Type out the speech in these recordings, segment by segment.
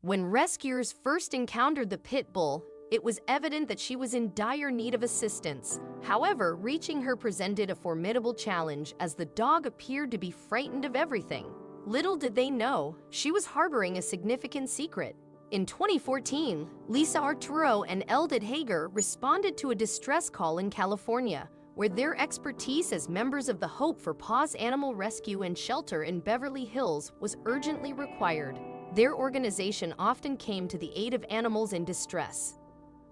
When rescuers first encountered the pit bull, it was evident that she was in dire need of assistance. However, reaching her presented a formidable challenge as the dog appeared to be frightened of everything. Little did they know, she was harboring a significant secret. In 2014, Lisa Arturo and Eldad Hager responded to a distress call in California, where their expertise as members of the Hope for Paws Animal Rescue and Shelter in Beverly Hills was urgently required. Their organization often came to the aid of animals in distress.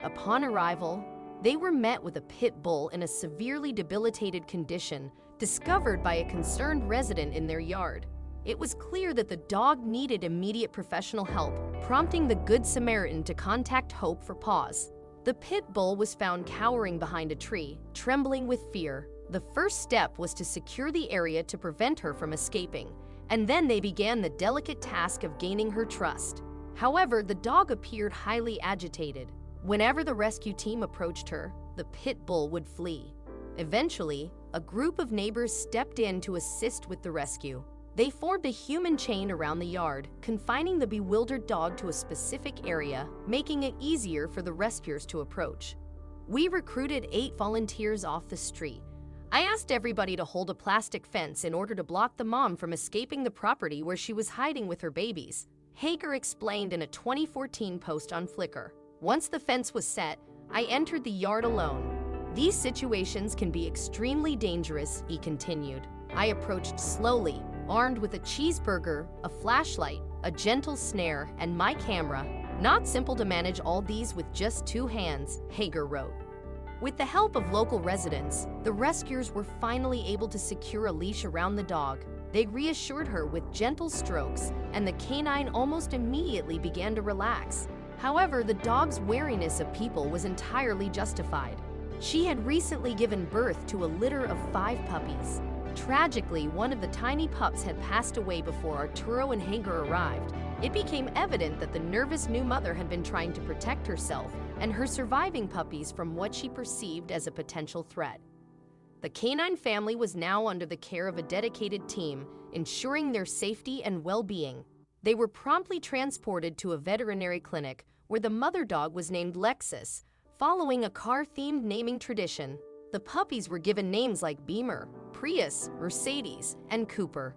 Upon arrival, they were met with a pit bull in a severely debilitated condition, discovered by a concerned resident in their yard. It was clear that the dog needed immediate professional help, prompting the Good Samaritan to contact Hope for Paws. The pit bull was found cowering behind a tree, trembling with fear. The first step was to secure the area to prevent her from escaping, and then they began the delicate task of gaining her trust. However, the dog appeared highly agitated. Whenever the rescue team approached her, the pit bull would flee. Eventually, a group of neighbors stepped in to assist with the rescue. They formed a human chain around the yard, confining the bewildered dog to a specific area, making it easier for the rescuers to approach. We recruited 8 volunteers off the street. I asked everybody to hold a plastic fence in order to block the mom from escaping the property where she was hiding with her babies. Hager explained in a 2014 post on Flickr. Once the fence was set, I entered the yard alone. These situations can be extremely dangerous, he continued. I approached slowly, armed with a cheeseburger, a flashlight, a gentle snare, and my camera. Not simple to manage all these with just 2 hands, Hager wrote. With the help of local residents, the rescuers were finally able to secure a leash around the dog. They reassured her with gentle strokes, and the canine almost immediately began to relax. However, the dog's wariness of people was entirely justified. She had recently given birth to a litter of 5 puppies. Tragically, one of the tiny pups had passed away before Arturo and Hager arrived. It became evident that the nervous new mother had been trying to protect herself and her surviving puppies from what she perceived as a potential threat. The canine family was now under the care of a dedicated team, ensuring their safety and well-being. They were promptly transported to a veterinary clinic where the mother dog was named Lexus, following a car-themed naming tradition. The puppies were given names like Beamer, Prius, Mercedes, and Cooper.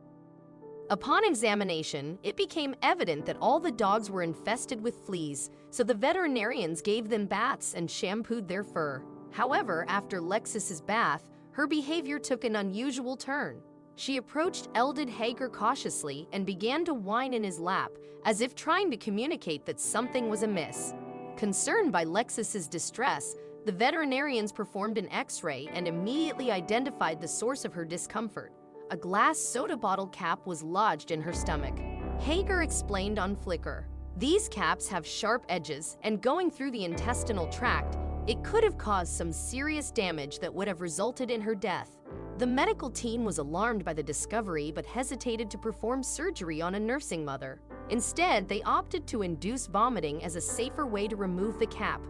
Upon examination, it became evident that all the dogs were infested with fleas, so the veterinarians gave them baths and shampooed their fur. However, after Lexus's bath, her behavior took an unusual turn. She approached Eldad Hager cautiously and began to whine in his lap, as if trying to communicate that something was amiss. Concerned by Lexus's distress, the veterinarians performed an X-ray and immediately identified the source of her discomfort. A glass soda bottle cap was lodged in her stomach. Hager explained on Flickr, "These caps have sharp edges, and going through the intestinal tract, it could have caused some serious damage that would have resulted in her death." The medical team was alarmed by the discovery but hesitated to perform surgery on a nursing mother. Instead, they opted to induce vomiting as a safer way to remove the cap.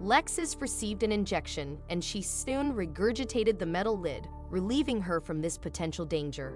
Lexus received an injection, and she soon regurgitated the metal lid, relieving her from this potential danger.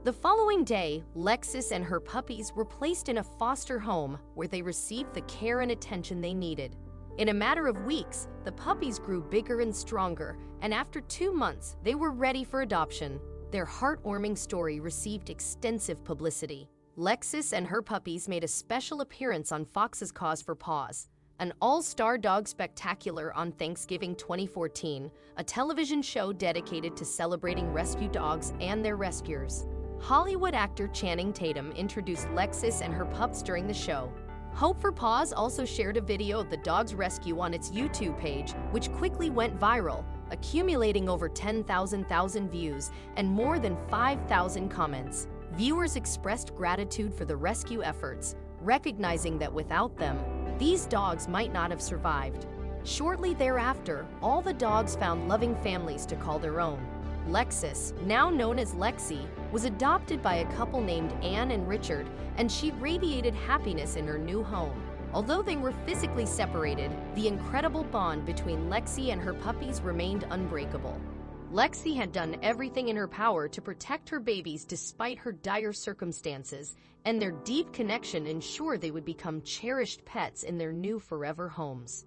The following day, Lexus and her puppies were placed in a foster home where they received the care and attention they needed. In a matter of weeks, the puppies grew bigger and stronger, and after 2 months, they were ready for adoption. Their heartwarming story received extensive publicity. Lexus and her puppies made a special appearance on Fox's Cause for Paws, an all-star dog spectacular on Thanksgiving 2014, a television show dedicated to celebrating rescue dogs and their rescuers. Hollywood actor Channing Tatum introduced Lexus and her pups during the show. Hope for Paws also shared a video of the dog's rescue on its YouTube page, which quickly went viral, accumulating over 10,000 views and more than 5,000 comments. Viewers expressed gratitude for the rescue efforts, recognizing that without them, these dogs might not have survived. Shortly thereafter, all the dogs found loving families to call their own. Lexus, now known as Lexi, was adopted by a couple named Anne and Richard, and she radiated happiness in her new home. Although they were physically separated, the incredible bond between Lexi and her puppies remained unbreakable. Lexi had done everything in her power to protect her babies despite her dire circumstances, and their deep connection ensured they would become cherished pets in their new forever homes.